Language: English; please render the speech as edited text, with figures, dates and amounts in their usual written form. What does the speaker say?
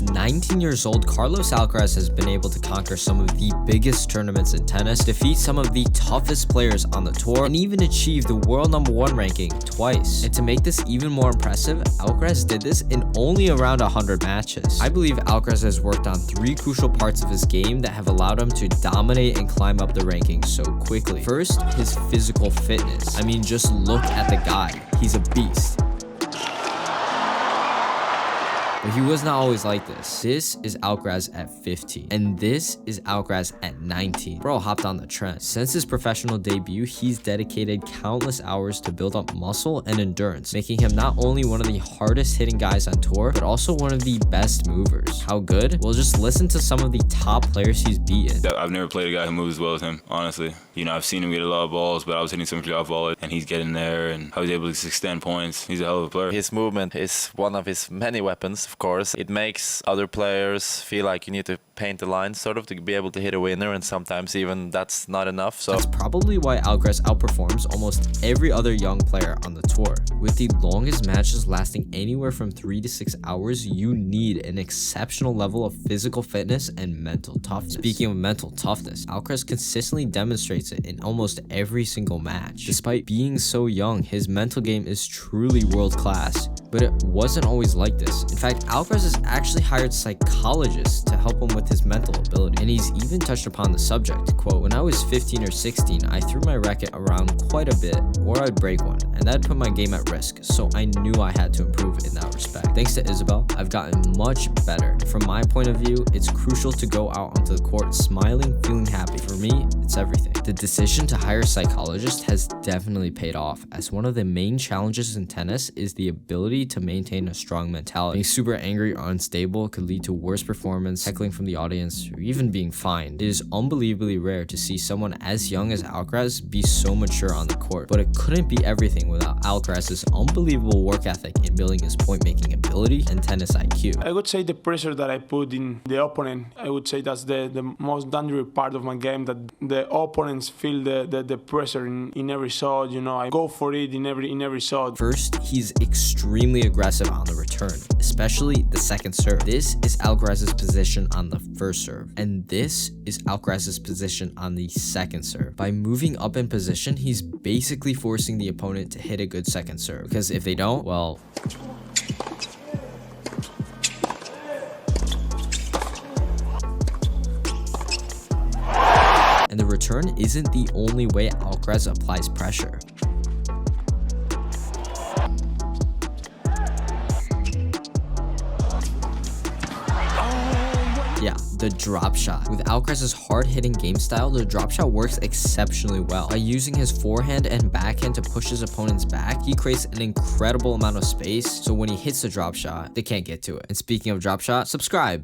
just 19 years old, Carlos Alcaraz has been able to conquer some of the biggest tournaments in tennis, defeat some of the toughest players on the tour, and even achieve the world #1 ranking twice. And to make this even more impressive, Alcaraz did this in only around 100 matches. I believe Alcaraz has worked on 3 crucial parts of his game that have allowed him to dominate and climb up the rankings so quickly. First, his physical fitness. I mean, just look at the guy. He's a beast. But he was not always like this. This is Alcaraz at 15. And this is Alcaraz at 19. Bro hopped on the trend. Since his professional debut, he's dedicated countless hours to build up muscle and endurance, making him not only one of the hardest hitting guys on tour, but also one of the best movers. How good? Well, just listen to some of the top players he's beaten. I've never played a guy who moves as well as him, honestly. You know, I've seen him get a lot of balls, but I was hitting some drop ball, and he's getting there, and how he's able to extend points. He's a hell of a player. His movement is one of his many weapons. Of course, it makes other players feel like you need to paint the line sort of to be able to hit a winner, and sometimes even that's not enough. So that's probably why Alcaraz outperforms almost every other young player on the tour. With the longest matches lasting anywhere from 3 to 6 hours, you need an exceptional level of physical fitness and mental toughness. Speaking of mental toughness, Alcaraz consistently demonstrates it in almost every single match. Despite being so young, his mental game is truly world class. But it wasn't always like this. In fact, Alcaraz has actually hired psychologists to help him with his mental ability. And he's even touched upon the subject. Quote, "When I was 15 or 16, I threw my racket around quite a bit, or I'd break one, and that'd put my game at risk. So I knew I had to improve in that respect. Thanks to Isabel, I've gotten much better. From my point of view, it's crucial to go out onto the court smiling, feeling happy. For me, it's everything." The decision to hire a psychologist has definitely paid off, as one of the main challenges in tennis is the ability to maintain a strong mentality. Being super angry or unstable could lead to worse performance, heckling from the audience, or even being fined. It is unbelievably rare to see someone as young as Alcaraz be so mature on the court, but it couldn't be everything without Alcaraz's unbelievable work ethic in building his point-making ability and tennis IQ. I would say the pressure that I put in the opponent, I would say that's the most dangerous part of my game, that the opponents feel the pressure in every shot. You know, I go for it in every shot. First, he's extremely aggressive on the return, especially the second serve. This is Alcaraz's position on the first serve, and this is Alcaraz's position on the second serve. By moving up in position, he's basically forcing the opponent to hit a good second serve, because if they don't, well... And the return isn't the only way Alcaraz applies pressure. Yeah, the drop shot. With Alcaraz's hard-hitting game style, the drop shot works exceptionally well. By using his forehand and backhand to push his opponent's back, he creates an incredible amount of space, so when he hits the drop shot, they can't get to it. And speaking of drop shot, subscribe.